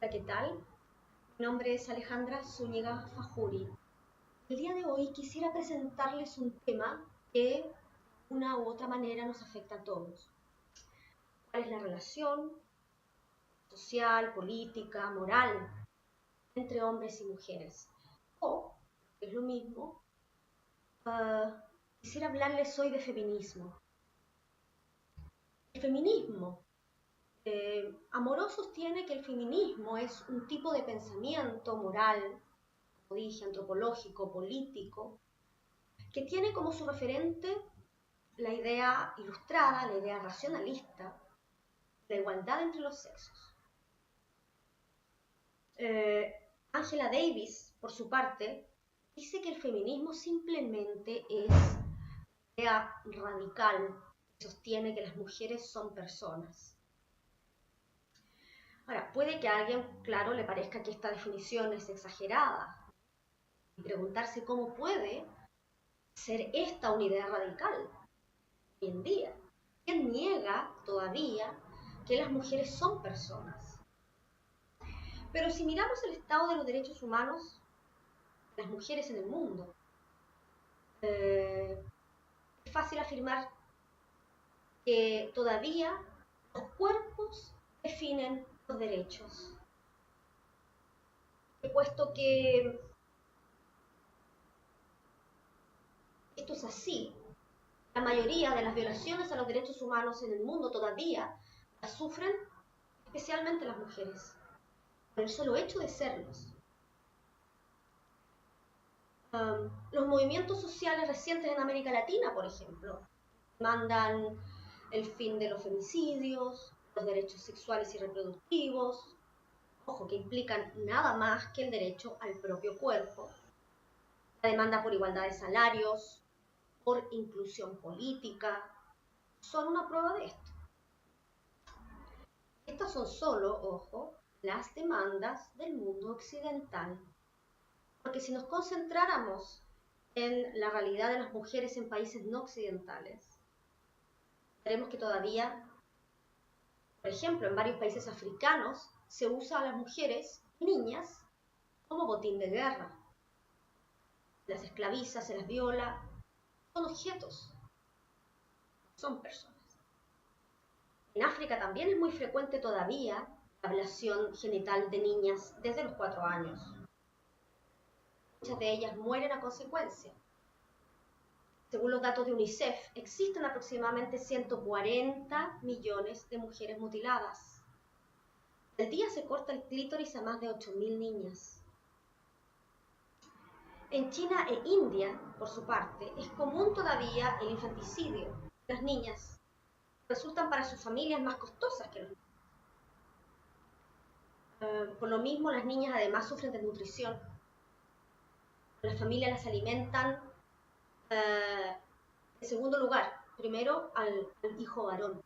Hola, ¿qué tal? Mi nombre es Alejandra Zúñiga Fajuri. El día de hoy quisiera presentarles un tema que de una u otra manera nos afecta a todos. ¿Cuál es la relación social, política, moral entre hombres y mujeres? O, que es lo mismo, quisiera hablarles hoy de feminismo. El feminismo, Amorós sostiene que el feminismo es un tipo de pensamiento moral, como dije, antropológico, político, que tiene como su referente la idea ilustrada, la idea racionalista, la igualdad entre los sexos. Angela Davis, por su parte, dice que el feminismo simplemente es una idea radical que sostiene que las mujeres son personas. Ahora, puede que a alguien, claro, le parezca que esta definición es exagerada y preguntarse cómo puede ser esta una idea radical hoy en día. ¿Quién niega todavía que las mujeres son personas? Pero si miramos el estado de los derechos humanos de las mujeres en el mundo, es fácil afirmar que todavía los cuerpos definen los derechos. Puesto que esto es así, la mayoría de las violaciones a los derechos humanos en el mundo todavía las sufren especialmente las mujeres, por el solo hecho de serlos. Los movimientos sociales recientes en América Latina, por ejemplo, demandan el fin de los femicidios, los derechos sexuales y reproductivos, ojo, que implican nada más que el derecho al propio cuerpo, la demanda por igualdad de salarios, por inclusión política, son una prueba de esto. Estas son solo, ojo, las demandas del mundo occidental. Porque si nos concentráramos en la realidad de las mujeres en países no occidentales, veremos que todavía, por ejemplo, en varios países africanos, se usa a las mujeres, niñas, como botín de guerra. Se las esclaviza, se las viola, son objetos, son personas. En África también es muy frecuente todavía la ablación genital de niñas desde los 4 años. Muchas de ellas mueren a consecuencia. Según los datos de UNICEF, existen aproximadamente 140 millones de mujeres mutiladas. Al día se corta el clítoris a más de 8.000 niñas. En China e India, por su parte, es común todavía el infanticidio. Las niñas resultan para sus familias más costosas que los niños. Por lo mismo, las niñas además sufren desnutrición. Las familias las alimentan en segundo lugar, primero al hijo varón.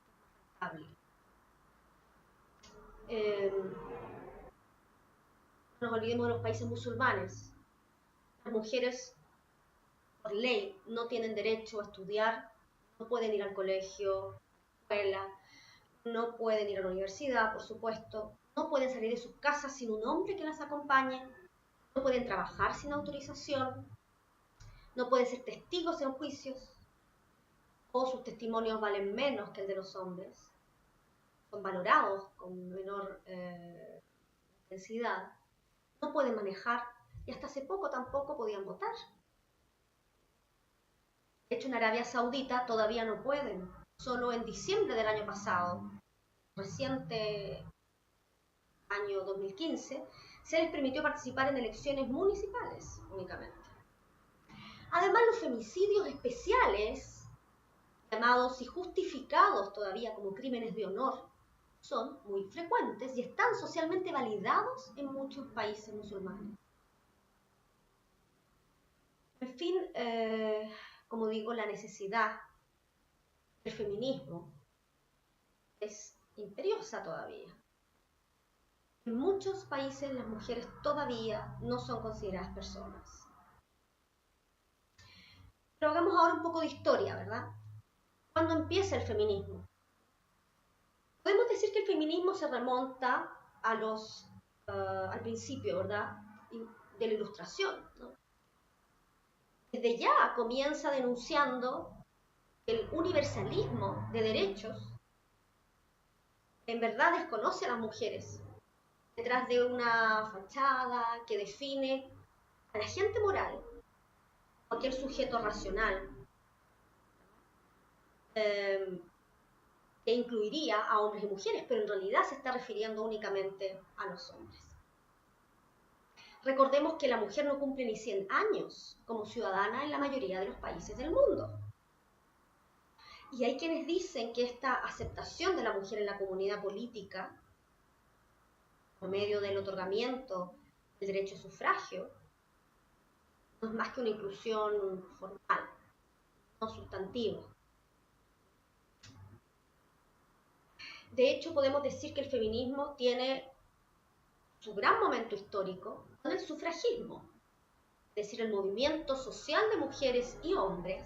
No nos olvidemos de los países musulmanes. Las mujeres, por ley, no tienen derecho a estudiar, no pueden ir al colegio, escuela, no pueden ir a la universidad, por supuesto, no pueden salir de sus casas sin un hombre que las acompañe, no pueden trabajar sin autorización, no pueden ser testigos en juicios, o sus testimonios valen menos que el de los hombres, son valorados con menor intensidad, no pueden manejar y hasta hace poco tampoco podían votar. De hecho, en Arabia Saudita todavía no pueden. Solo en diciembre del año pasado, reciente año 2015, se les permitió participar en elecciones municipales únicamente. Además, los femicidios especiales, llamados y justificados todavía como crímenes de honor, son muy frecuentes y están socialmente validados en muchos países musulmanes. En fin, como digo, la necesidad del feminismo es imperiosa todavía. En muchos países las mujeres todavía no son consideradas personas. Pero hagamos ahora un poco de historia, ¿verdad? ¿Cuándo empieza el feminismo? Podemos decir que el feminismo se remonta a los al principio, ¿verdad?, de la Ilustración, ¿no? Desde ya comienza denunciando que el universalismo de derechos en verdad desconoce a las mujeres detrás de una fachada que define al agente moral, cualquier sujeto racional, que incluiría a hombres y mujeres, pero en realidad se está refiriendo únicamente a los hombres. Recordemos que la mujer no cumple ni 100 años como ciudadana en la mayoría de los países del mundo. Y hay quienes dicen que esta aceptación de la mujer en la comunidad política, por medio del otorgamiento del derecho a sufragio, no es más que una inclusión formal, no sustantiva. De hecho, podemos decir que el feminismo tiene su gran momento histórico con el sufragismo, es decir, el movimiento social de mujeres y hombres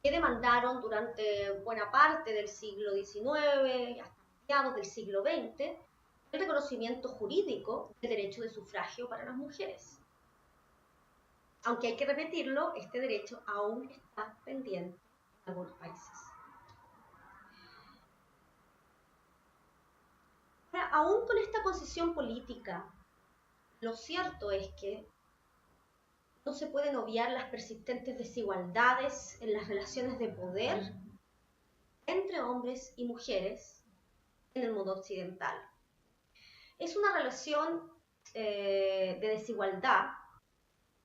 que demandaron durante buena parte del siglo XIX y hasta mediados del siglo XX el reconocimiento jurídico del derecho de sufragio para las mujeres. Aunque hay que repetirlo, este derecho aún está pendiente en algunos países. Ahora, aún con esta posición política, lo cierto es que no se pueden obviar las persistentes desigualdades en las relaciones de poder entre hombres y mujeres en el mundo occidental. Es una relación de desigualdad,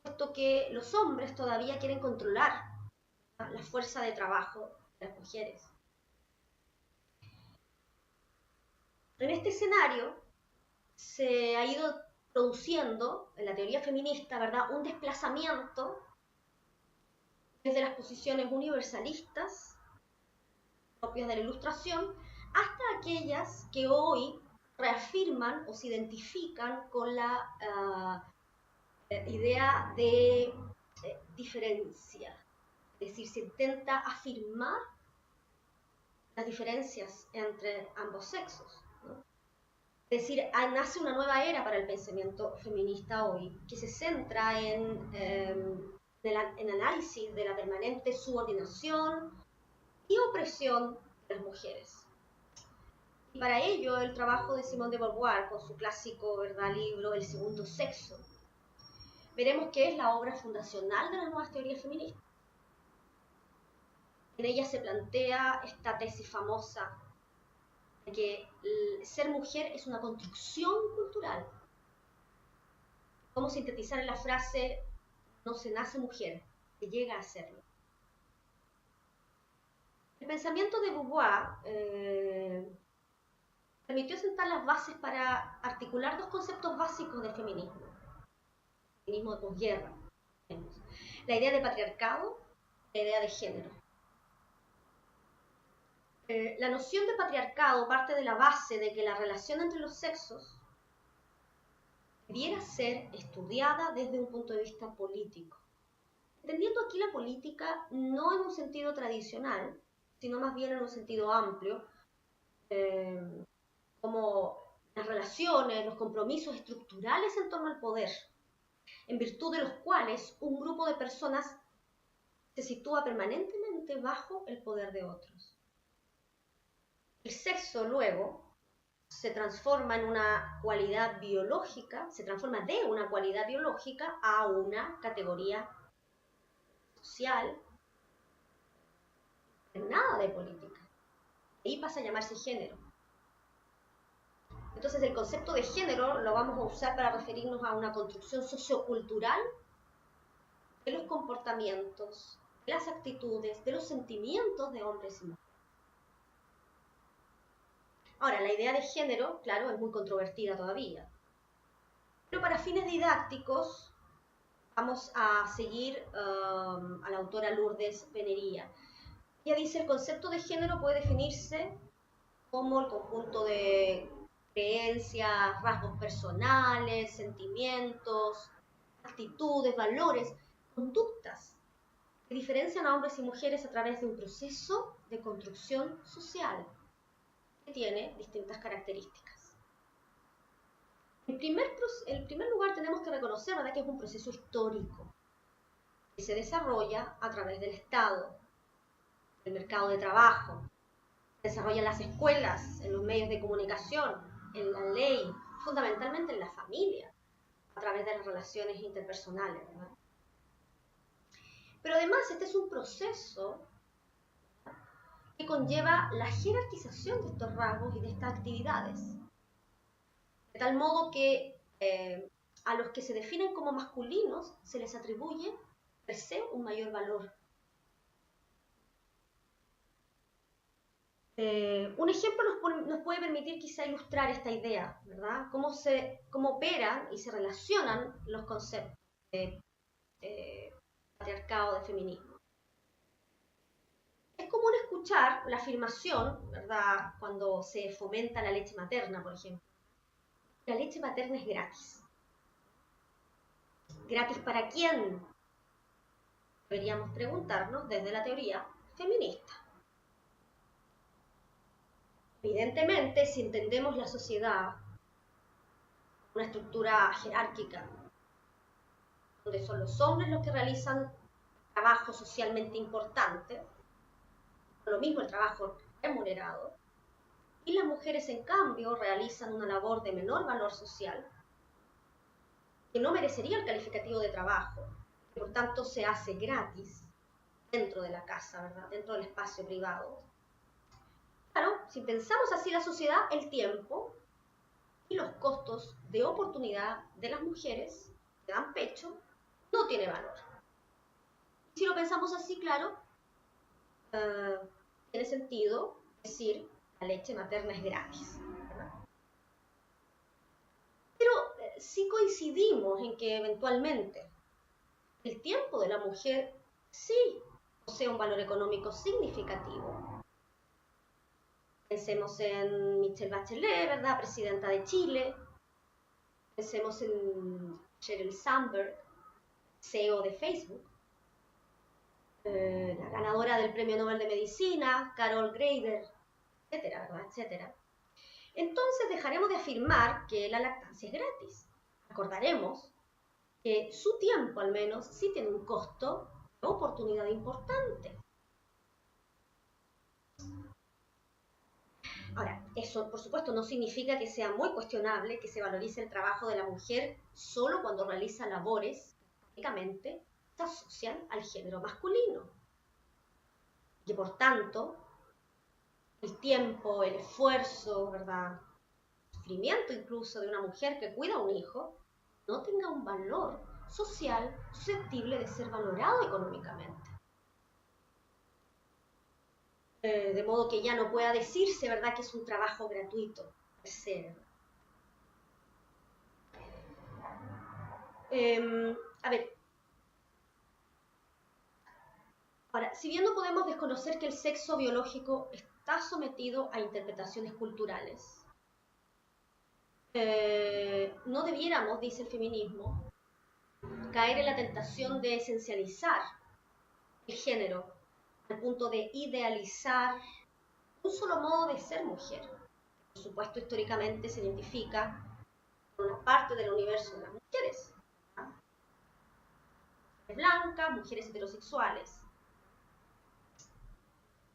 puesto que los hombres todavía quieren controlar la fuerza de trabajo de las mujeres. En este escenario se ha ido produciendo, en la teoría feminista, ¿verdad?, un desplazamiento desde las posiciones universalistas propias de la Ilustración hasta aquellas que hoy reafirman o se identifican con la idea de diferencia. Es decir, se intenta afirmar las diferencias entre ambos sexos, ¿no? Es decir, nace una nueva era para el pensamiento feminista hoy, que se centra en análisis de la permanente subordinación y opresión de las mujeres. Y para ello, el trabajo de Simone de Beauvoir, con su clásico, ¿verdad?, libro El segundo sexo, veremos que es la obra fundacional de las nuevas teorías feministas. En ella se plantea esta tesis famosa de que ser mujer es una construcción cultural. Cómo sintetizar en la frase, no se nace mujer, se llega a serlo. El pensamiento de Beauvoir permitió sentar las bases para articular dos conceptos básicos del feminismo. El feminismo de posguerra. La idea de patriarcado, la idea de género. La noción de patriarcado parte de la base de que la relación entre los sexos debiera ser estudiada desde un punto de vista político. Entendiendo aquí la política no en un sentido tradicional, sino más bien en un sentido amplio, como las relaciones, los compromisos estructurales en torno al poder, en virtud de los cuales un grupo de personas se sitúa permanentemente bajo el poder de otros. El sexo, luego, se transforma en una cualidad biológica, se transforma de una cualidad biológica a una categoría social, nada de política. Ahí pasa a llamarse género. Entonces el concepto de género lo vamos a usar para referirnos a una construcción sociocultural de los comportamientos, de las actitudes, de los sentimientos de hombres y mujeres. Ahora, la idea de género, claro, es muy controvertida todavía. Pero para fines didácticos vamos a seguir a la autora Lourdes Venería. Ella dice: el concepto de género puede definirse como el conjunto de creencias, rasgos personales, sentimientos, actitudes, valores, conductas que diferencian a hombres y mujeres a través de un proceso de construcción social que tiene distintas características. En primer lugar tenemos que reconocer, ¿verdad?, que es un proceso histórico que se desarrolla a través del Estado, del mercado de trabajo, se desarrolla en las escuelas, en los medios de comunicación, en la ley, fundamentalmente en la familia, a través de las relaciones interpersonales, ¿verdad? Pero además este es un proceso que conlleva la jerarquización de estos rasgos y de estas actividades, de tal modo que a los que se definen como masculinos se les atribuye per se un mayor valor. Un ejemplo nos puede permitir quizá ilustrar esta idea, ¿verdad? Cómo operan y se relacionan los conceptos de patriarcado, de feminismo. Es común escuchar la afirmación, ¿verdad?, cuando se fomenta la leche materna, por ejemplo. La leche materna es gratis. ¿Gratis para quién? Deberíamos preguntarnos desde la teoría feminista. Evidentemente, si entendemos la sociedad, una estructura jerárquica, donde son los hombres los que realizan trabajo socialmente importante, lo mismo el trabajo remunerado, y las mujeres en cambio realizan una labor de menor valor social, que no merecería el calificativo de trabajo, que por tanto se hace gratis dentro de la casa, ¿verdad?, dentro del espacio privado. Claro, si pensamos así la sociedad, el tiempo y los costos de oportunidad de las mujeres que dan pecho no tiene valor. Si lo pensamos así, claro, tiene sentido decir la leche materna es gratis, ¿verdad? Pero sí coincidimos en que eventualmente el tiempo de la mujer sí posee un valor económico significativo. Pensemos en Michelle Bachelet, ¿verdad?, presidenta de Chile. Pensemos en Sheryl Sandberg, CEO de Facebook. La ganadora del Premio Nobel de Medicina, Carol Greider, etcétera, ¿verdad?, etcétera. Entonces dejaremos de afirmar que la lactancia es gratis. Acordaremos que su tiempo, al menos, sí tiene un costo de oportunidad importante. Ahora, eso por supuesto no significa que sea muy cuestionable que se valorice el trabajo de la mujer solo cuando realiza labores que prácticamente se asocian al género masculino. Que por tanto, el tiempo, el esfuerzo, ¿verdad?, el sufrimiento incluso de una mujer que cuida a un hijo, no tenga un valor social susceptible de ser valorado económicamente. De modo que ya no pueda decirse, ¿verdad?, que es un trabajo gratuito. A ver, ahora, si bien no podemos desconocer que el sexo biológico está sometido a interpretaciones culturales, no debiéramos, dice el feminismo, caer en la tentación de esencializar el género al punto de idealizar un solo modo de ser mujer. Por supuesto, históricamente se identifica con una parte del universo de las mujeres. Mujeres blancas, mujeres heterosexuales.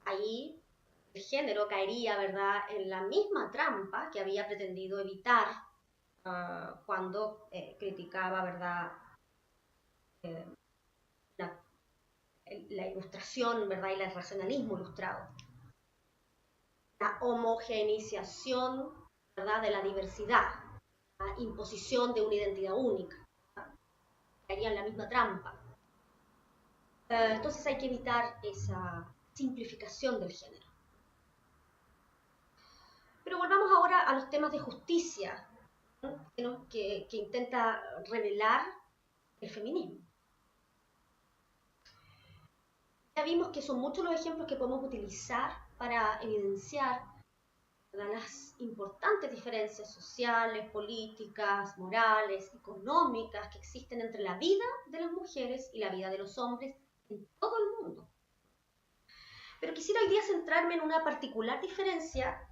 Ahí el género caería, ¿verdad?, en la misma trampa que había pretendido evitar cuando criticaba, ¿verdad?, la ilustración, ¿verdad?, y el racionalismo ilustrado. La homogeneización, ¿verdad?, de la diversidad, la imposición de una identidad única, ¿verdad?, caería en la misma trampa. Entonces hay que evitar esa simplificación del género. Pero volvamos ahora a los temas de justicia, ¿no?, que intenta revelar el feminismo. Ya vimos que son muchos los ejemplos que podemos utilizar para evidenciar, ¿verdad?, las importantes diferencias sociales, políticas, morales, económicas que existen entre la vida de las mujeres y la vida de los hombres en todo el mundo. Pero quisiera hoy día centrarme en una particular diferencia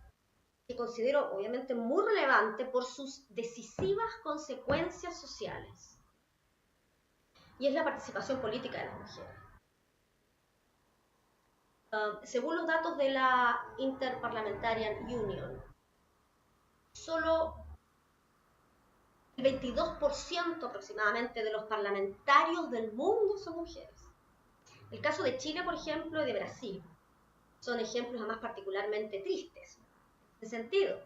que considero obviamente muy relevante por sus decisivas consecuencias sociales, y es la participación política de las mujeres. Según los datos de la Interparliamentarian Union, solo el 22% aproximadamente de los parlamentarios del mundo son mujeres. El caso de Chile, por ejemplo, y de Brasil son ejemplos además particularmente tristes. En ese sentido,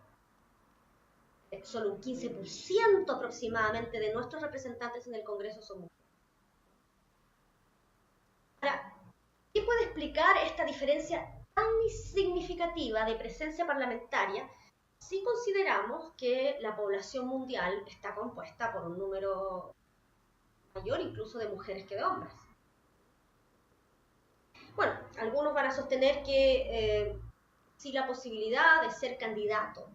solo un 15% aproximadamente de nuestros representantes en el Congreso son mujeres. Ahora, ¿qué puede explicar esta diferencia tan significativa de presencia parlamentaria si consideramos que la población mundial está compuesta por un número mayor incluso de mujeres que de hombres? Bueno, algunos van a sostener que si la posibilidad de ser candidato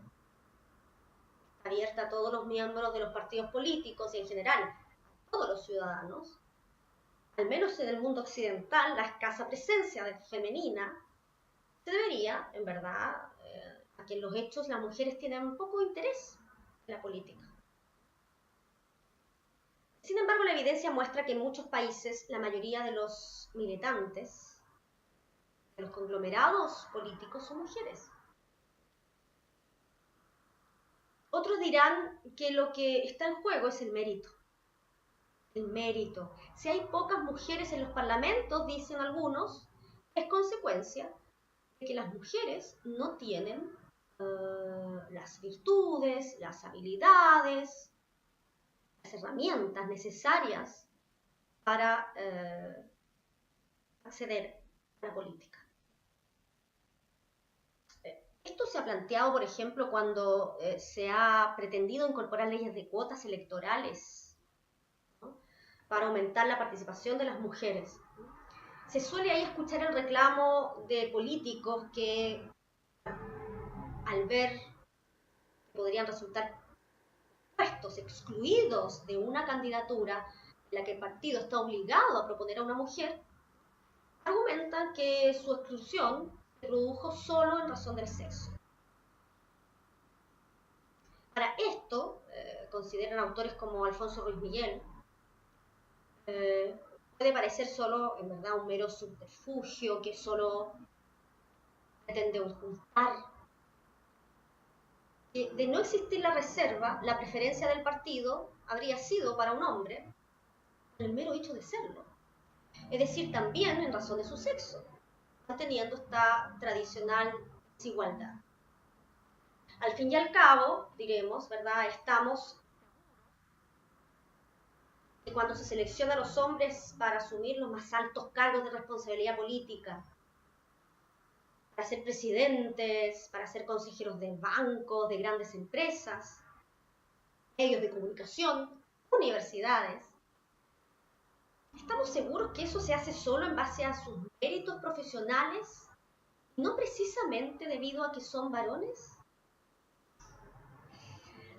abierta a todos los miembros de los partidos políticos y en general a todos los ciudadanos, al menos en el mundo occidental, la escasa presencia femenina se debería, en verdad, a que en los hechos las mujeres tienen poco interés en la política. Sin embargo, la evidencia muestra que en muchos países la mayoría de los militantes, de los conglomerados políticos, son mujeres. Otros dirán que lo que está en juego es el mérito. El mérito. Si hay pocas mujeres en los parlamentos, dicen algunos, es consecuencia de que las mujeres no tienen las virtudes, las habilidades, las herramientas necesarias para acceder a la política. Esto se ha planteado, por ejemplo, cuando se ha pretendido incorporar leyes de cuotas electorales, ¿no?, para aumentar la participación de las mujeres. Se suele ahí escuchar el reclamo de políticos que, al ver que podrían resultar puestos, excluidos de una candidatura en la que el partido está obligado a proponer a una mujer, argumentan que su exclusión se produjo solo en razón del sexo. Para esto, consideran autores como Alfonso Ruiz Miguel, puede parecer solo, en verdad, un mero subterfugio que solo pretende ocultar. De no existir la reserva, la preferencia del partido habría sido para un hombre el mero hecho de serlo. Es decir, también en razón de su sexo, manteniendo esta tradicional desigualdad. Al fin y al cabo, diremos, ¿verdad?, estamos que cuando se selecciona a los hombres para asumir los más altos cargos de responsabilidad política, para ser presidentes, para ser consejeros de bancos, de grandes empresas, medios de comunicación, universidades, ¿estamos seguros que eso se hace solo en base a sus méritos profesionales, no precisamente debido a que son varones?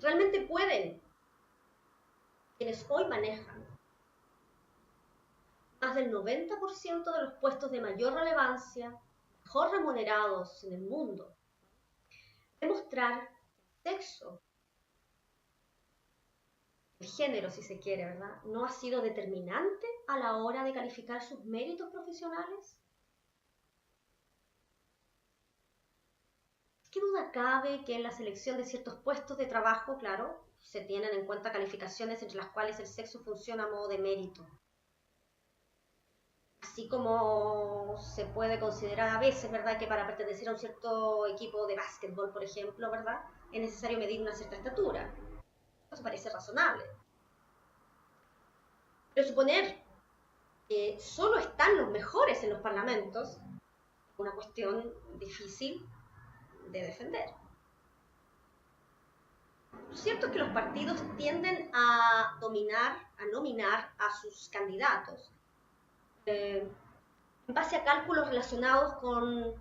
¿Realmente pueden quienes hoy manejan más del 90% de los puestos de mayor relevancia, mejor remunerados en el mundo, demostrar sexo, el género si se quiere, ¿verdad?, no ha sido determinante a la hora de calificar sus méritos profesionales? ¿Qué duda cabe que en la selección de ciertos puestos de trabajo, claro, se tienen en cuenta calificaciones entre las cuales el sexo funciona a modo de mérito? Así como se puede considerar a veces, ¿verdad?, que para pertenecer a un cierto equipo de básquetbol, por ejemplo, ¿verdad?, es necesario medir una cierta estatura. Eso parece razonable. Pero suponer que solo están los mejores en los parlamentos es una cuestión difícil de defender. Lo cierto es que los partidos tienden a nominar a sus candidatos en base a cálculos relacionados con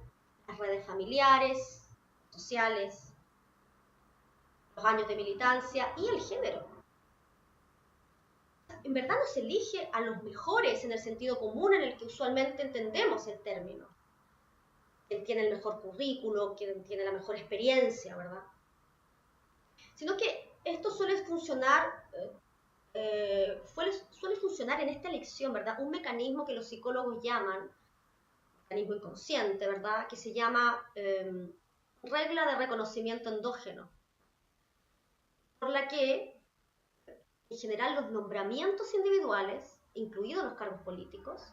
las redes familiares, sociales, los años de militancia y el género. En verdad no se elige a los mejores en el sentido común en el que usualmente entendemos el término. quien tiene el mejor currículo, quien tiene la mejor experiencia, ¿verdad? Sino que esto suele funcionar en esta elección, ¿verdad? Un mecanismo que los psicólogos llaman, mecanismo inconsciente, ¿verdad? Que se llama regla de reconocimiento endógeno, por la que en general los nombramientos individuales, incluidos los cargos políticos,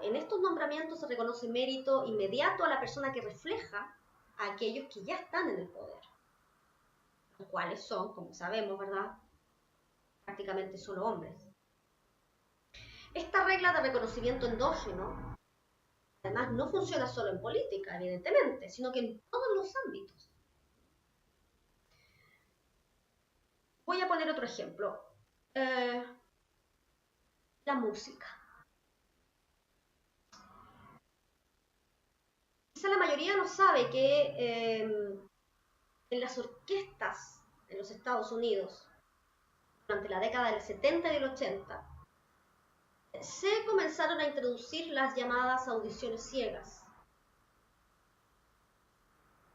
en estos nombramientos se reconoce mérito inmediato a la persona que refleja a aquellos que ya están en el poder, los cuales son, como sabemos, ¿verdad?, prácticamente solo hombres. Esta regla de reconocimiento endógeno, además, no funciona solo en política, evidentemente, sino que en todos los ámbitos. Voy a poner otro ejemplo. La música. Quizá la mayoría no sabe que en las orquestas en los Estados Unidos, durante la década del 70 y del 80, se comenzaron a introducir las llamadas audiciones ciegas.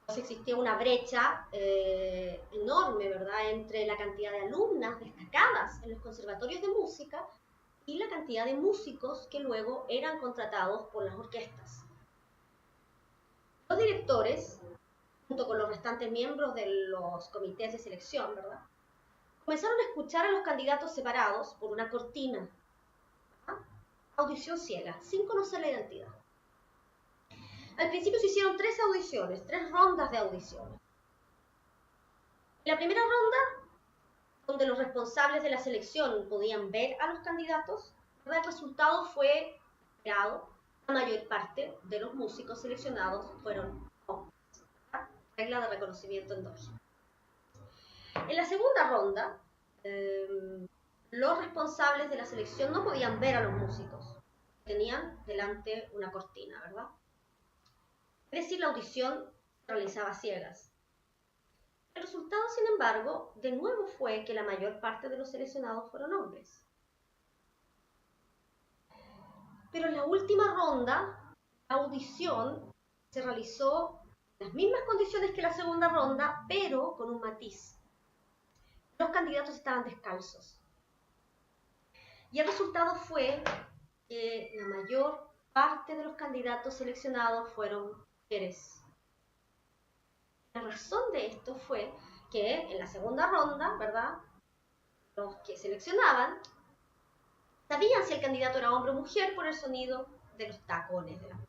Entonces existía una brecha enorme, ¿verdad?, entre la cantidad de alumnas destacadas en los conservatorios de música y la cantidad de músicos que luego eran contratados por las orquestas. Los directores, junto con los restantes miembros de los comités de selección, ¿verdad?, comenzaron a escuchar a los candidatos separados por una cortina, ¿verdad?, audición ciega, sin conocer la identidad. Al principio se hicieron 3 audiciones, 3 rondas de audiciones. En la primera ronda, donde los responsables de la selección podían ver a los candidatos, ¿verdad?, el resultado fue esperado. La mayor parte de los músicos seleccionados fueron hombres, ¿verdad?, regla de reconocimiento endógeno. En la segunda ronda, los responsables de la selección no podían ver a los músicos, tenían delante una cortina, ¿verdad? Es decir, la audición se realizaba a ciegas. El resultado, sin embargo, de nuevo fue que la mayor parte de los seleccionados fueron hombres. Pero en la última ronda, la audición se realizó en las mismas condiciones que la segunda ronda, pero con un matiz. Los candidatos estaban descalzos. Y el resultado fue que la mayor parte de los candidatos seleccionados fueron mujeres. La razón de esto fue que en la segunda ronda, ¿verdad?, los que seleccionaban sabían si el candidato era hombre o mujer por el sonido de los tacones de la mujer.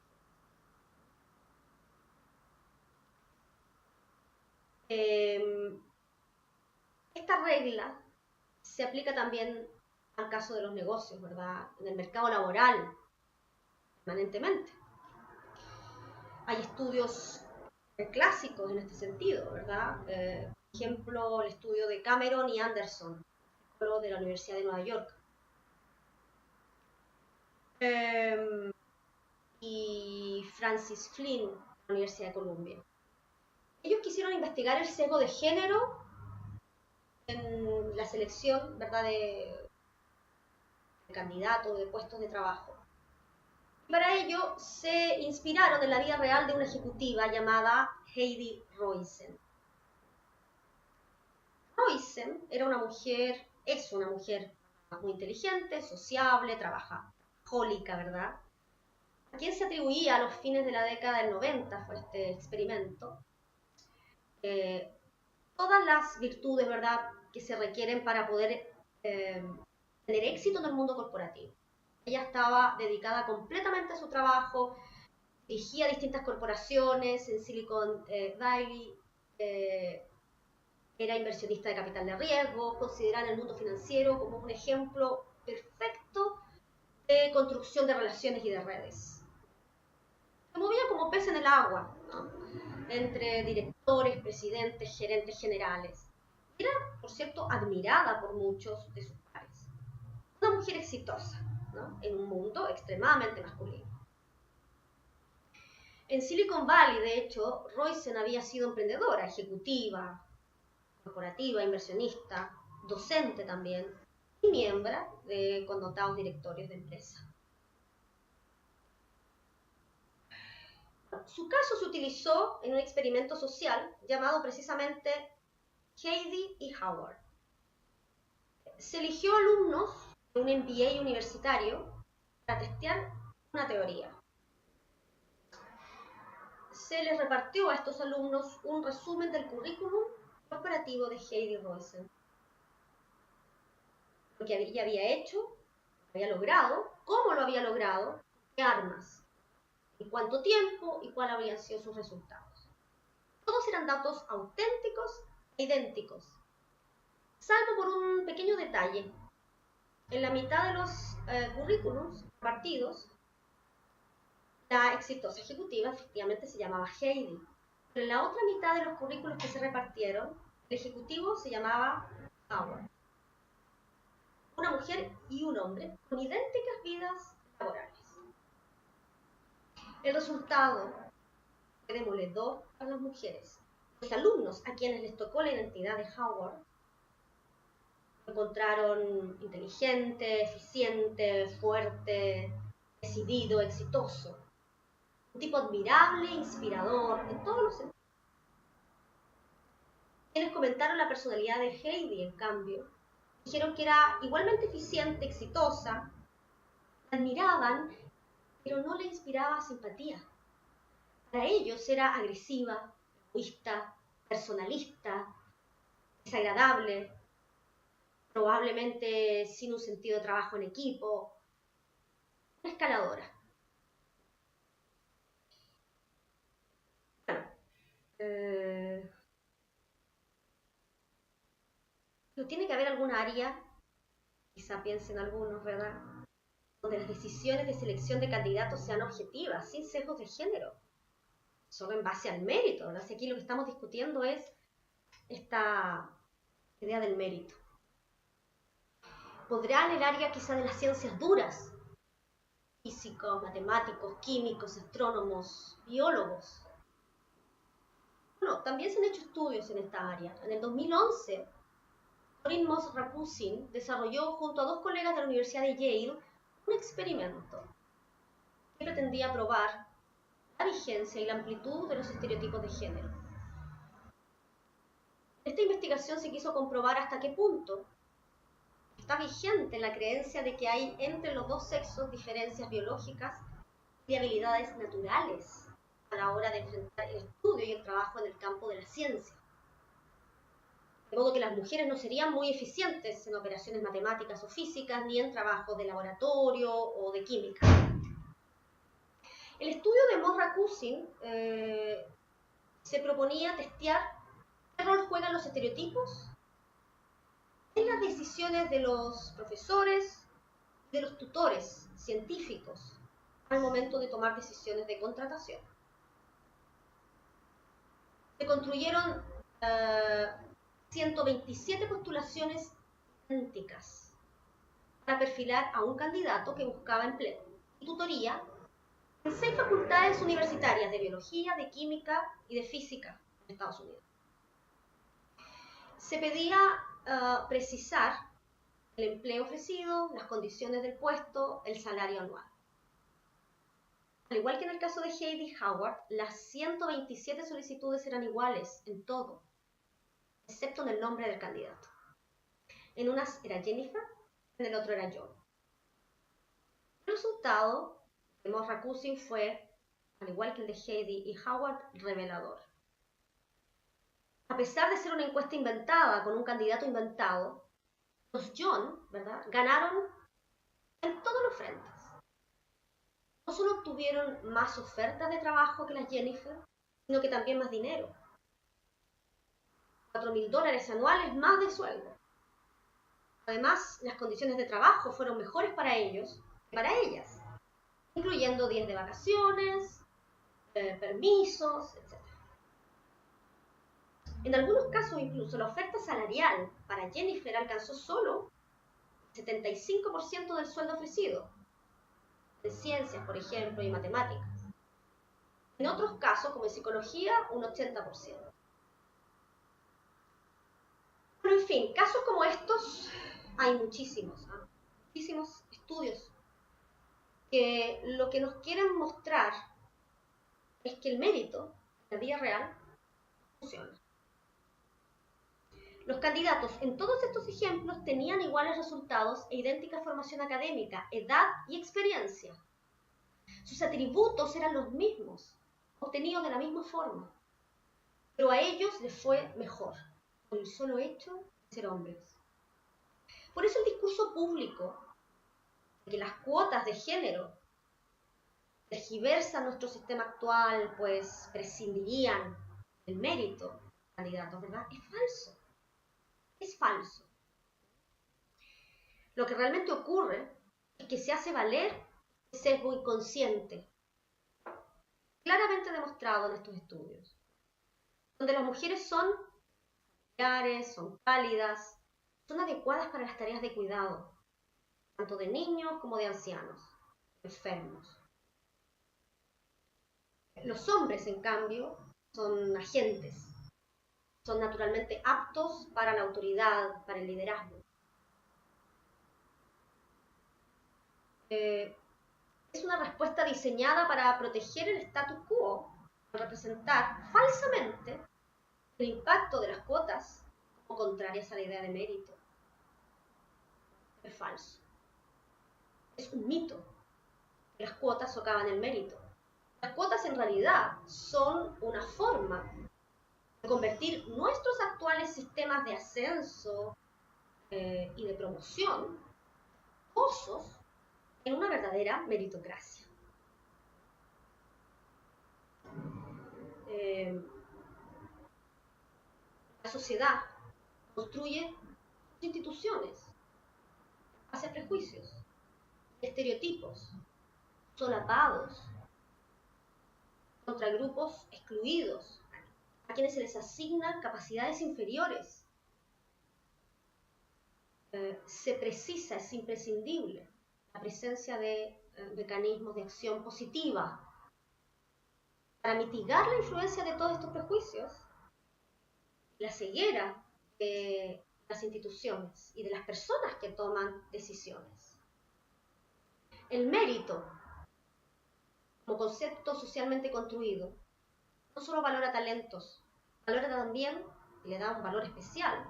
Esta regla se aplica también al caso de los negocios, ¿verdad?, en el mercado laboral, permanentemente. Hay estudios clásicos en este sentido, ¿verdad? Por ejemplo, el estudio de Cameron y Anderson, de la Universidad de Nueva York. Y Francis Flynn, de la Universidad de Columbia. Ellos quisieron investigar el sesgo de género en la selección, ¿verdad?, de candidatos, de puestos de trabajo. Para ello se inspiraron en la vida real de una ejecutiva llamada Heidi Roizen. Roizen es una mujer muy inteligente, sociable, trabajólica, ¿verdad?, a quien se atribuía a los fines de la década del 90, fue este experimento, todas las virtudes, ¿verdad?, que se requieren para poder tener éxito en el mundo corporativo. Ella estaba dedicada completamente a su trabajo, dirigía distintas corporaciones en Silicon Valley, era inversionista de capital de riesgo, considerada en el mundo financiero como un ejemplo perfecto de construcción de relaciones y de redes. Se movía como pez en el agua, ¿no?, entre directores, presidentes, gerentes generales. Era, por cierto, admirada por muchos de sus pares. Una mujer exitosa, ¿no?, en un mundo extremadamente masculino. En Silicon Valley, de hecho, Roizen había sido emprendedora, ejecutiva, corporativa, inversionista, docente también, y miembro de connotados directorios de empresa. Su caso se utilizó en un experimento social llamado precisamente Heidi y Howard. Se eligió alumnos de un MBA universitario para testear una teoría. Se les repartió a estos alumnos un resumen del currículum corporativo de Heidi Roizen. Lo que ella había hecho, lo había logrado, cómo lo había logrado, qué armas, en cuánto tiempo y cuáles habrían sido sus resultados. Todos eran datos auténticos e idénticos, salvo por un pequeño detalle. En la mitad de los currículums partidos, la exitosa ejecutiva efectivamente se llamaba Heidi, pero en la otra mitad de los currículos que se repartieron, el ejecutivo se llamaba Howard. Una mujer y un hombre con idénticas vidas laborales. El resultado fue demoledor para las mujeres. Los alumnos a quienes les tocó la identidad de Howard lo encontraron inteligente, eficiente, fuerte, decidido, exitoso. Un tipo admirable, inspirador, en todos los sentidos. Quienes comentaron la personalidad de Heidi, en cambio, dijeron que era igualmente eficiente, exitosa, la admiraban, pero no le inspiraba simpatía. Para ellos era agresiva, egoísta, personalista, desagradable, probablemente sin un sentido de trabajo en equipo, una escaladora. Bueno, pero tiene que haber alguna área, quizá piensen algunos, ¿verdad?, donde las decisiones de selección de candidatos sean objetivas, sin sesgos de género, solo en base al mérito, ¿verdad? Si aquí lo que estamos discutiendo es esta idea del mérito. Podrá en el área quizá de las ciencias duras, físicos, matemáticos, químicos, astrónomos, biólogos. Bueno, también se han hecho estudios en esta área. En el 2011, Corinne Moss Rakusin desarrolló junto a dos colegas de la Universidad de Yale un experimento que pretendía probar la vigencia y la amplitud de los estereotipos de género. En esta investigación se quiso comprobar hasta qué punto está vigente la creencia de que hay entre los dos sexos diferencias biológicas y habilidades naturales a la hora de enfrentar el estudio y el trabajo en el campo de la ciencia. De modo que las mujeres no serían muy eficientes en operaciones matemáticas o físicas, ni en trabajos de laboratorio o de química. El estudio de Moss Rakusin se proponía testear qué rol juegan los estereotipos en las decisiones de los profesores, de los tutores científicos al momento de tomar decisiones de contratación. Se construyeron 127 postulaciones idénticas para perfilar a un candidato que buscaba empleo y tutoría en 6 facultades universitarias de biología, de química y de física en Estados Unidos. Se pedía precisar el empleo ofrecido, las condiciones del puesto, el salario anual. Al igual que en el caso de Heidi Howard, las 127 solicitudes eran iguales en todo, excepto en el nombre del candidato. En unas era Jennifer, en el otro era John. El resultado de Moss Rakusin fue, al igual que el de Heidi y Howard, revelador. A pesar de ser una encuesta inventada con un candidato inventado, los John, ¿verdad?, ganaron en todos los frentes. No solo obtuvieron más ofertas de trabajo que las Jennifer, sino que también más dinero. $4,000 anuales más de sueldo. Además, las condiciones de trabajo fueron mejores para ellos que para ellas, incluyendo días de vacaciones, permisos, etc. En algunos casos, incluso, la oferta salarial para Jennifer alcanzó solo el 75% del sueldo ofrecido, en ciencias, por ejemplo, y matemáticas. En otros casos, como en psicología, un 80%. Pero, en fin, casos como estos hay muchísimos, muchísimos estudios que lo que nos quieren mostrar es que el mérito, en la vida real, funciona. Los candidatos en todos estos ejemplos tenían iguales resultados e idéntica formación académica, edad y experiencia. Sus atributos eran los mismos, obtenidos de la misma forma, pero a ellos les fue mejor, por el solo hecho de ser hombres. Por eso el discurso público de que las cuotas de género tergiversan nuestro sistema actual, pues prescindirían del mérito de los candidatos, ¿verdad? Es falso. Es falso. Lo que realmente ocurre es que se hace valer el sesgo inconsciente, claramente demostrado en estos estudios, donde las mujeres son familiares, son cálidas, son adecuadas para las tareas de cuidado, tanto de niños como de ancianos, enfermos. Los hombres, en cambio, son agentes, son naturalmente aptos para la autoridad, para el liderazgo. Es una respuesta diseñada para proteger el status quo, para representar falsamente el impacto de las cuotas como contrarias a la idea de mérito. Es falso. Es un mito que las cuotas socavan el mérito. Las cuotas en realidad son una forma de convertir nuestros actuales sistemas de ascenso y de promoción pozos en una verdadera meritocracia. La sociedad construye instituciones hacia prejuicios, estereotipos, solapados contra grupos excluidos, a quienes se les asignan capacidades inferiores. Se precisa, es imprescindible, la presencia de mecanismos de acción positiva para mitigar la influencia de todos estos prejuicios, la ceguera de las instituciones y de las personas que toman decisiones. El mérito, como concepto socialmente construido, no solo valora talentos, valora también, y le da un valor especial,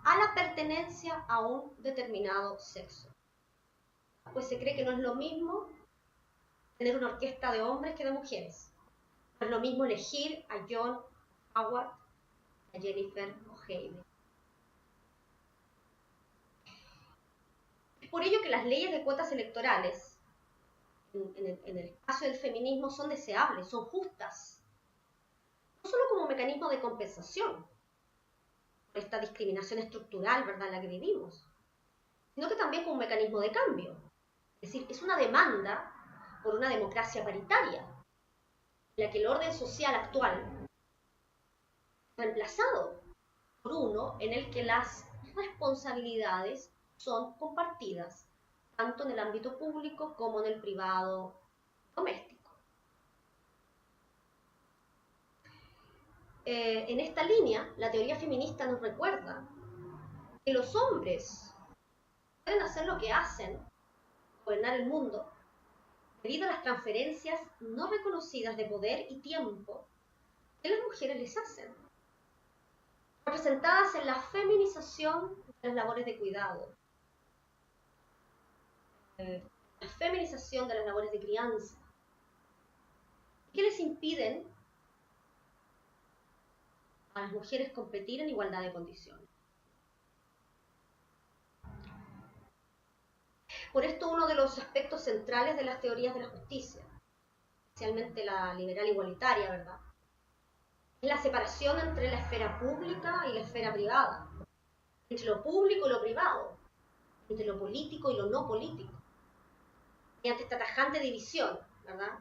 a la pertenencia a un determinado sexo. Pues se cree que no es lo mismo tener una orquesta de hombres que de mujeres. No es lo mismo elegir a John Howard, a Jennifer o Heidi. Es por ello que las leyes de cuotas electorales en el espacio del feminismo son deseables, son justas, no solo como mecanismo de compensación por esta discriminación estructural, ¿verdad?, en la que vivimos, sino que también como un mecanismo de cambio. Es decir, es una demanda por una democracia paritaria, en la que el orden social actual es reemplazado por uno en el que las responsabilidades son compartidas, tanto en el ámbito público como en el privado doméstico. En esta línea, la teoría feminista nos recuerda que los hombres pueden hacer lo que hacen, gobernar el mundo, debido a las transferencias no reconocidas de poder y tiempo que las mujeres les hacen, representadas en la feminización de las labores de cuidado, la feminización de las labores de crianza, que les impiden a las mujeres competir en igualdad de condiciones. Por esto, uno de los aspectos centrales de las teorías de la justicia, especialmente la liberal igualitaria, ¿verdad?, es la separación entre la esfera pública y la esfera privada, entre lo público y lo privado, entre lo político y lo no político. Y ante esta tajante división, ¿verdad?,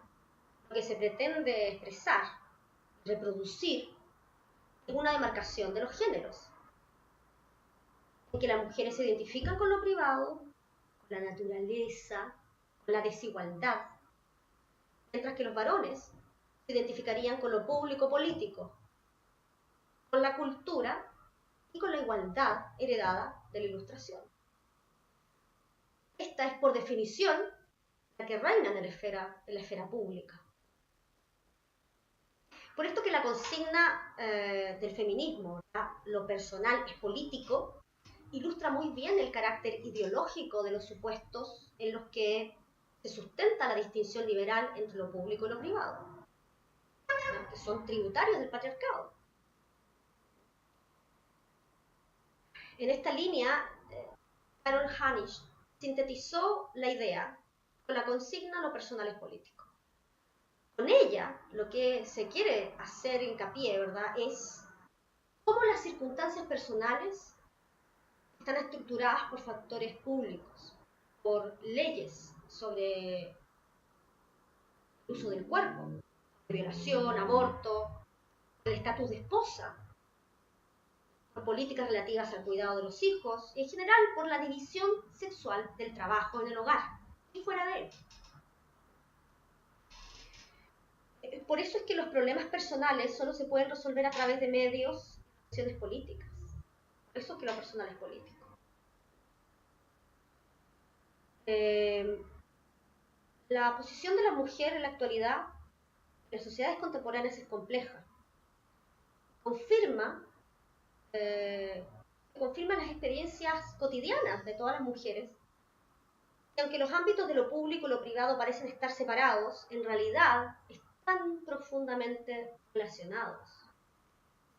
lo que se pretende expresar, reproducir, es una demarcación de los géneros, en que las mujeres se identifican con lo privado, con la naturaleza, con la desigualdad, mientras que los varones se identificarían con lo público político, con la cultura y con la igualdad heredada de la Ilustración. Esta es, por definición, la que reina en la esfera pública. Por esto que la consigna del feminismo, ¿verdad? Lo personal es político, ilustra muy bien el carácter ideológico de los supuestos en los que se sustenta la distinción liberal entre lo público y lo privado, ¿no? Que son tributarios del patriarcado. En esta línea, Carol Hanisch sintetizó la idea con la consigna lo personal es político. Con ella, lo que se quiere hacer hincapié, ¿verdad?, es cómo las circunstancias personales están estructuradas por factores públicos, por leyes sobre el uso del cuerpo, violación, aborto, el estatus de esposa, por políticas relativas al cuidado de los hijos y en general por la división sexual del trabajo en el hogar y fuera de él. Por eso es que los problemas personales solo se pueden resolver a través de medios y acciones políticas. Por eso es que lo personal es político. La posición de la mujer en la actualidad en las sociedades contemporáneas es compleja. Confirma las experiencias cotidianas de todas las mujeres, y aunque los ámbitos de lo público y lo privado parecen estar separados, en realidad están profundamente relacionados.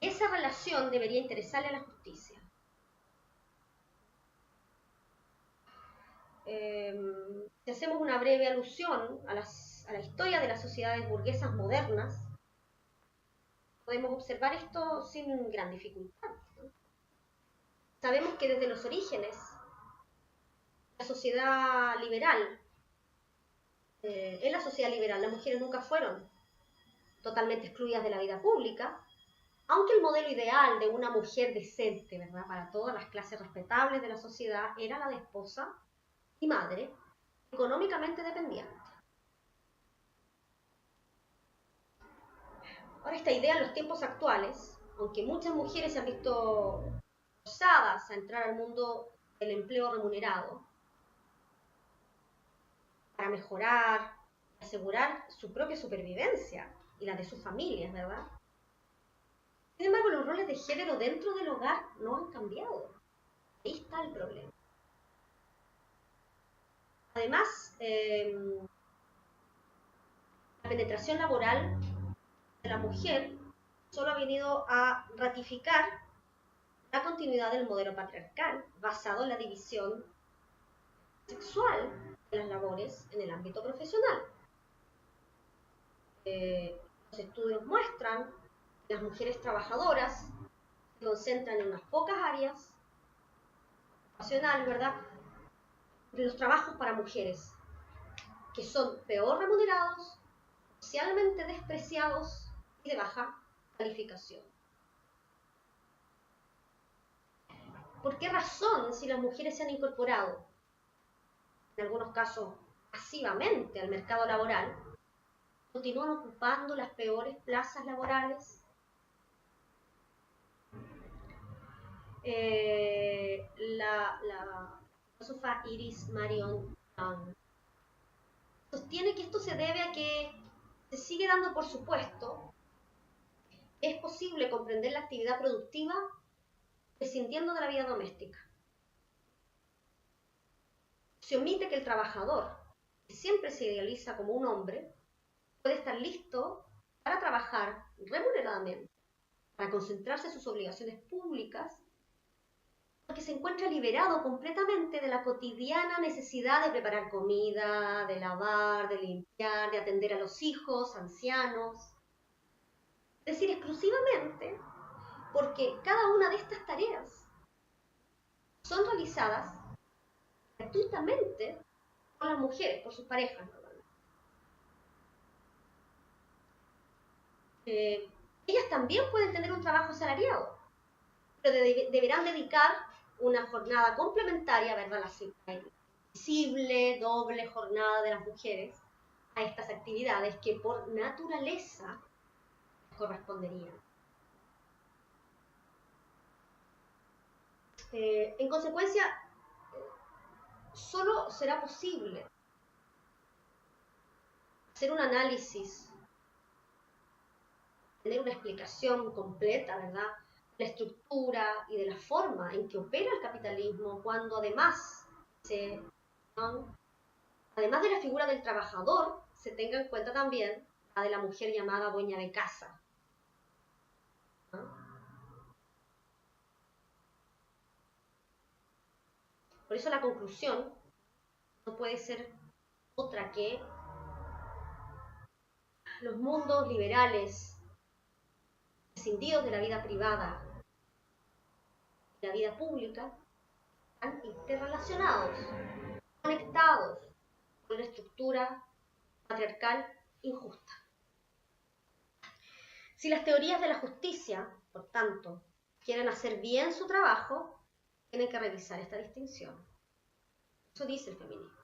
Esa relación debería interesarle a la justicia. Si hacemos una breve alusión a la historia de las sociedades burguesas modernas, podemos observar esto sin gran dificultad, ¿no? Sabemos que desde los orígenes, la sociedad liberal, en la sociedad liberal las mujeres nunca fueron totalmente excluidas de la vida pública, aunque el modelo ideal de una mujer decente, ¿verdad?, para todas las clases respetables de la sociedad era la de esposa y madre, económicamente dependiente. Ahora, esta idea en los tiempos actuales, aunque muchas mujeres se han visto forzadas a entrar al mundo del empleo remunerado para mejorar, asegurar su propia supervivencia y la de sus familias, ¿verdad? Sin embargo, los roles de género dentro del hogar no han cambiado. Ahí está el problema. Además, la penetración laboral de la mujer solo ha venido a ratificar la continuidad del modelo patriarcal basado en la división sexual de las labores en el ámbito profesional. Los estudios muestran que las mujeres trabajadoras se concentran en unas pocas áreas profesionales, ¿verdad?, de los trabajos para mujeres, que son peor remunerados, socialmente despreciados y de baja calificación. ¿Por qué razón, si las mujeres se han incorporado, en algunos casos pasivamente, al mercado laboral, continúan ocupando las peores plazas laborales? La filósofa Iris Marion Young sostiene que esto se debe a que se sigue dando por supuesto que es posible comprender la actividad productiva prescindiendo de la vida doméstica. Se omite que el trabajador, que siempre se idealiza como un hombre, puede estar listo para trabajar remuneradamente, para concentrarse en sus obligaciones públicas, porque se encuentra liberado completamente de la cotidiana necesidad de preparar comida, de lavar, de limpiar, de atender a los hijos, ancianos. Es decir, exclusivamente porque cada una de estas tareas son realizadas gratuitamente por las mujeres, por sus parejas normalmente. Ellas también pueden tener un trabajo asalariado, pero deberán dedicar una jornada complementaria, ¿verdad?, la visible doble jornada de las mujeres a estas actividades que por naturaleza corresponderían. En consecuencia, solo será posible hacer un análisis tener una explicación completa, ¿verdad?, de la estructura y de la forma en que opera el capitalismo, cuando además además de la figura del trabajador, se tenga en cuenta también la de la mujer llamada dueña de casa, ¿no? Por eso la conclusión no puede ser otra que los mundos liberales, prescindidos de la vida privada y la vida pública, están interrelacionados, conectados con una estructura patriarcal injusta. Si las teorías de la justicia, por tanto, quieren hacer bien su trabajo, tienen que revisar esta distinción. Eso dice el feminismo.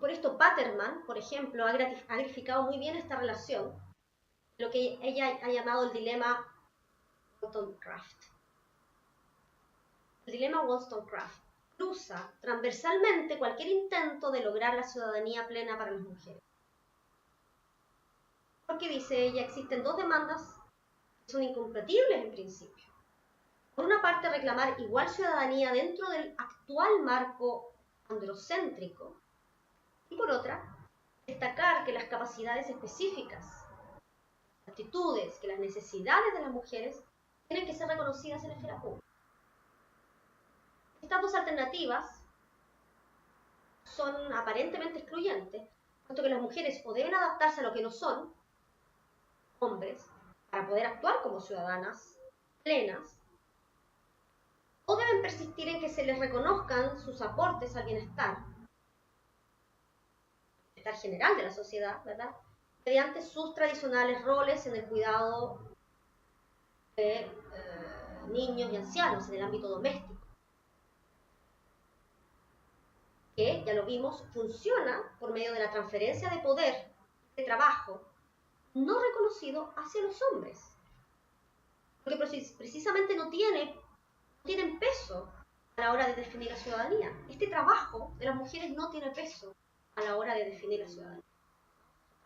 Por esto Paterman, por ejemplo, ha graficado muy bien esta relación, lo que ella ha llamado el dilema Wollstonecraft. El dilema Wollstonecraft cruza transversalmente cualquier intento de lograr la ciudadanía plena para las mujeres. Porque, dice ella, existen dos demandas que son incompatibles en principio. Por una parte, reclamar igual ciudadanía dentro del actual marco androcéntrico, y por otra, destacar que las capacidades específicas, las actitudes, que las necesidades de las mujeres tienen que ser reconocidas en la esfera pública. Estas dos alternativas son aparentemente excluyentes, puesto que las mujeres o deben adaptarse a lo que no son, hombres, para poder actuar como ciudadanas plenas, o deben persistir en que se les reconozcan sus aportes al bienestar general de la sociedad, ¿verdad?, mediante sus tradicionales roles en el cuidado de niños y ancianos en el ámbito doméstico, que, ya lo vimos, funciona por medio de la transferencia de poder, de trabajo, no reconocido hacia los hombres, porque precisamente no tienen peso a la hora de definir la ciudadanía. Este trabajo de las mujeres no tiene peso a la hora de definir la ciudadanía.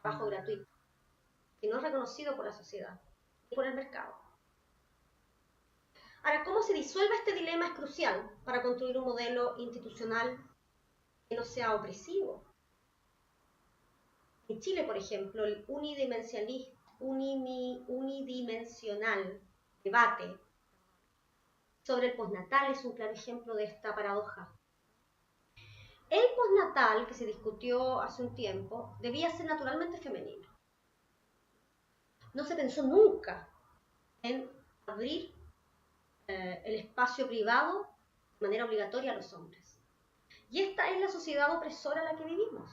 Trabajo gratuito, que no es reconocido por la sociedad y por el mercado. Ahora, cómo se disuelve este dilema es crucial para construir un modelo institucional que no sea opresivo. En Chile, por ejemplo, el unidimensional debate sobre el postnatal es un claro ejemplo de esta paradoja. El postnatal, que se discutió hace un tiempo, debía ser naturalmente femenino. No se pensó nunca en abrir el espacio privado de manera obligatoria a los hombres. Y esta es la sociedad opresora en la que vivimos.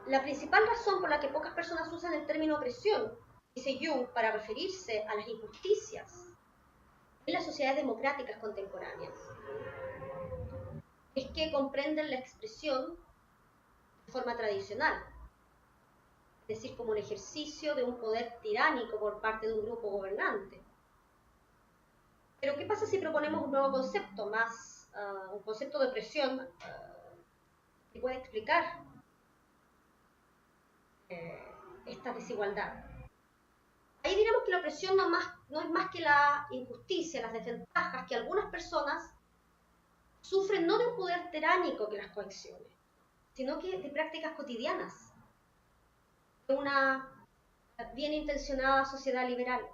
La principal razón por la que pocas personas usan el término opresión, dice Jung, para referirse a las injusticias en las sociedades democráticas contemporáneas, es que comprenden la expresión de forma tradicional, es decir, como un ejercicio de un poder tiránico por parte de un grupo gobernante. Pero ¿qué pasa si proponemos un nuevo concepto, un concepto de opresión que puede explicar esta desigualdad? Ahí diremos que la opresión no es más que la injusticia, las desventajas que algunas personas sufren no de un poder tiránico que las coaccione, sino que de prácticas cotidianas de una bien intencionada sociedad liberal.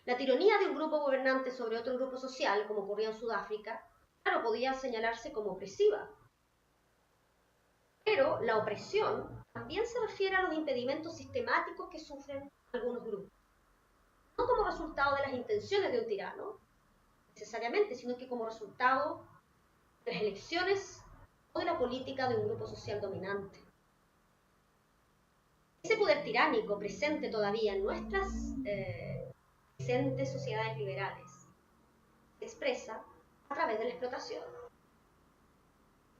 La tiranía de un grupo gobernante sobre otro grupo social, como ocurría en Sudáfrica, claro, podía señalarse como opresiva. Pero la opresión también se refiere a los impedimentos sistemáticos que sufren algunos grupos. No como resultado de las intenciones de un tirano, necesariamente, sino que como resultado de las elecciones o de la política de un grupo social dominante. Ese poder tiránico presente todavía en nuestras presentes sociedades liberales se expresa a través de la explotación.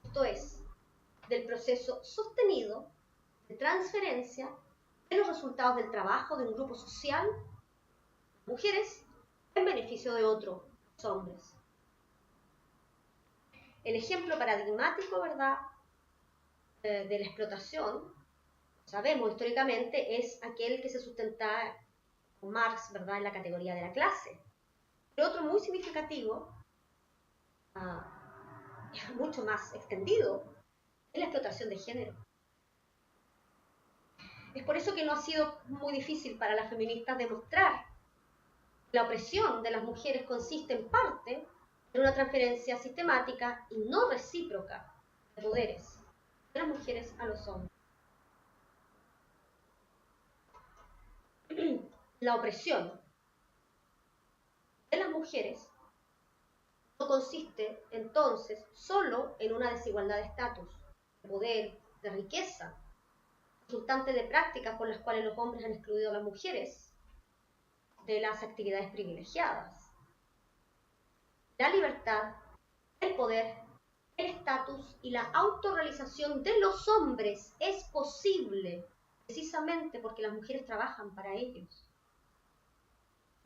Esto es, del proceso sostenido de transferencia de los resultados del trabajo de un grupo social, mujeres, en beneficio de otros hombres. El ejemplo paradigmático, ¿verdad?, de la explotación, sabemos históricamente, es aquel que se sustenta con Marx, ¿verdad?, en la categoría de la clase. Pero otro muy significativo, mucho más extendido, es la explotación de género. Es por eso que no ha sido muy difícil para las feministas demostrar que la opresión de las mujeres consiste en parte en una transferencia sistemática y no recíproca de poderes de las mujeres a los hombres. La opresión de las mujeres no consiste entonces solo en una desigualdad de estatus, de poder, de riqueza, resultante de prácticas por las cuales los hombres han excluido a las mujeres de las actividades privilegiadas. La libertad, el poder, el estatus y la autorrealización de los hombres es posible precisamente porque las mujeres trabajan para ellos.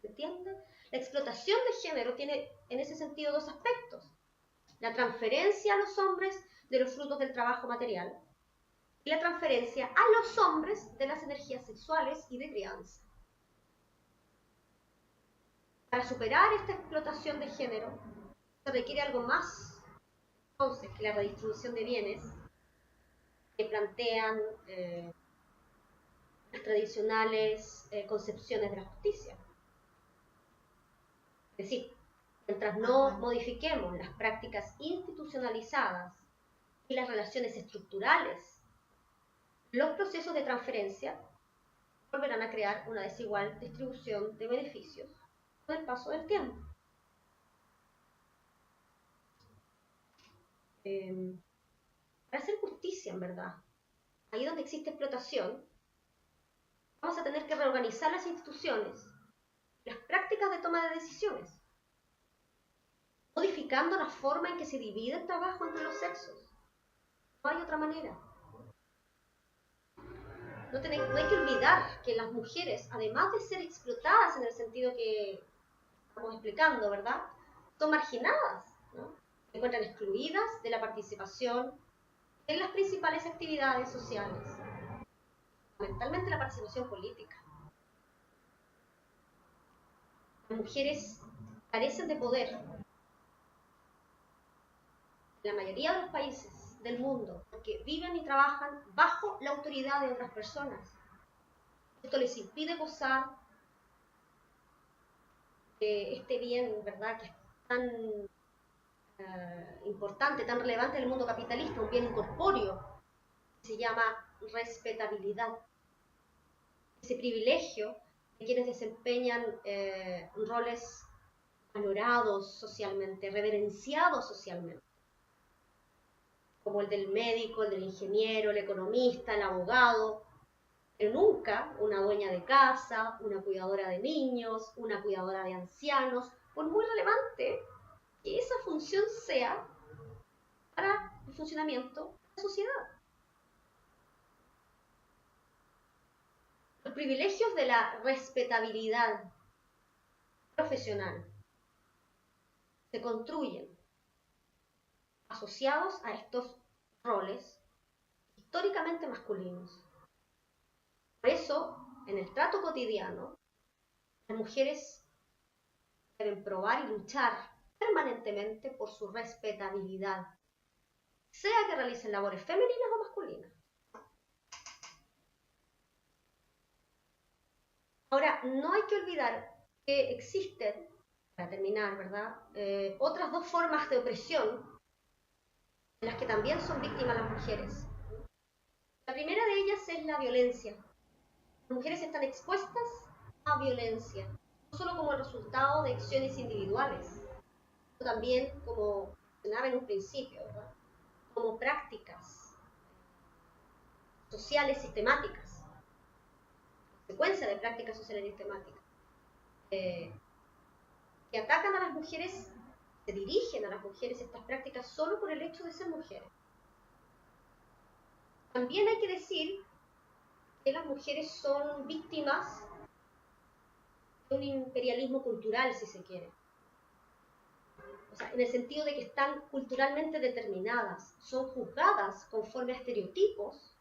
¿Se entiende? La explotación de género tiene en ese sentido dos aspectos: la transferencia a los hombres de los frutos del trabajo material y la transferencia a los hombres de las energías sexuales y de crianza. Para superar esta explotación de género se requiere algo más, entonces, que la redistribución de bienes que plantean las tradicionales concepciones de la justicia. Es decir, mientras no modifiquemos las prácticas institucionalizadas y las relaciones estructurales, los procesos de transferencia volverán a crear una desigual distribución de beneficios con el paso del tiempo. Para hacer justicia, en verdad, ahí donde existe explotación, vamos a tener que reorganizar las instituciones, las prácticas de toma de decisiones, modificando la forma en que se divide el trabajo entre los sexos. No hay otra manera. No hay que olvidar que las mujeres, además de ser explotadas en el sentido que estamos explicando, ¿verdad?, son marginadas, ¿no? Se encuentran excluidas de la participación en las principales actividades sociales, fundamentalmente la participación política. Las mujeres carecen de poder en la mayoría de los países del mundo porque viven y trabajan bajo la autoridad de otras personas. Esto les impide gozar de este bien, ¿verdad?, que es tan importante, tan relevante en el mundo capitalista, un bien incorpóreo, que se llama respetabilidad. Ese privilegio de quienes desempeñan roles valorados socialmente, reverenciados socialmente, como el del médico, el del ingeniero, el economista, el abogado, pero nunca una dueña de casa, una cuidadora de niños, una cuidadora de ancianos, por muy relevante que esa función sea para el funcionamiento de la sociedad. Los privilegios de la respetabilidad profesional se construyen asociados a estos roles históricamente masculinos. Por eso, en el trato cotidiano, las mujeres deben probar y luchar permanentemente por su respetabilidad, sea que realicen labores femeninas o masculinas. Ahora, no hay que olvidar que existen, para terminar, ¿verdad?, otras dos formas de opresión en las que también son víctimas las mujeres. La primera de ellas es la violencia. Las mujeres están expuestas a violencia, no solo como el resultado de acciones individuales, sino también, como mencionaba en un principio, ¿verdad?, como prácticas sociales sistemáticas, consecuencia de prácticas sociales sistemáticas, que atacan a las mujeres, se dirigen a las mujeres estas prácticas solo por el hecho de ser mujeres. También hay que decir que las mujeres son víctimas de un imperialismo cultural, si se quiere. O sea, en el sentido de que están culturalmente determinadas, son juzgadas conforme a estereotipos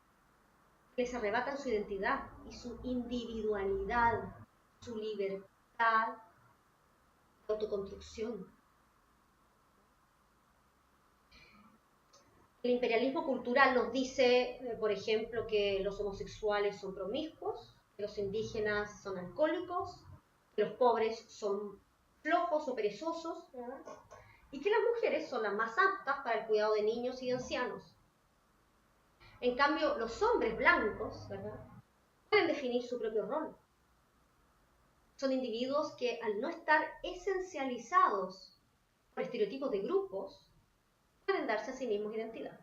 que les arrebatan su identidad y su individualidad, su libertad de autoconstrucción. El imperialismo cultural nos dice, por ejemplo, que los homosexuales son promiscuos, que los indígenas son alcohólicos, que los pobres son flojos o perezosos, ¿verdad? Y que las mujeres son las más aptas para el cuidado de niños y de ancianos. En cambio, los hombres blancos, ¿verdad?, pueden definir su propio rol. Son individuos que, al no estar esencializados por estereotipos de grupos, pueden darse a sí mismos identidad.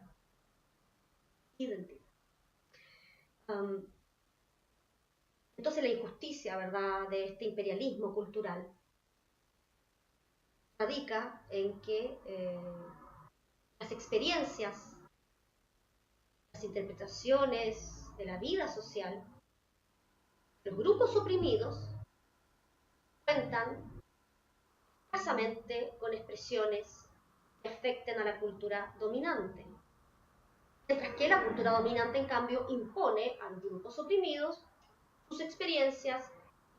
Entonces la injusticia, ¿verdad?, de este imperialismo cultural radica en que las experiencias, las interpretaciones de la vida social, los grupos oprimidos, cuentan escasamente con expresiones que afecten a la cultura dominante. Mientras que la cultura dominante, en cambio, impone a los grupos oprimidos sus experiencias,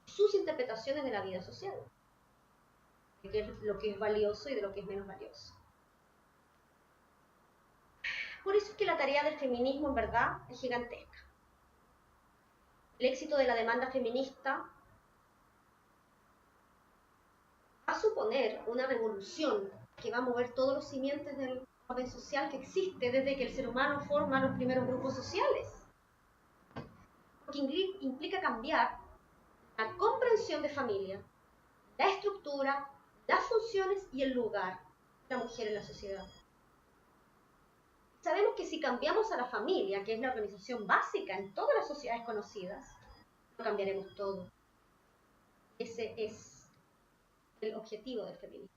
sus interpretaciones de la vida social, de lo que es valioso y de lo que es menos valioso. Por eso es que la tarea del feminismo, en verdad, es gigantesca. El éxito de la demanda feminista va a suponer una revolución que va a mover todos los cimientos del orden social que existe desde que el ser humano forma los primeros grupos sociales. Porque implica cambiar la comprensión de familia, la estructura, las funciones y el lugar de la mujer en la sociedad. Sabemos que si cambiamos a la familia, que es la organización básica en todas las sociedades conocidas, lo cambiaremos todo. Ese es el objetivo del feminismo.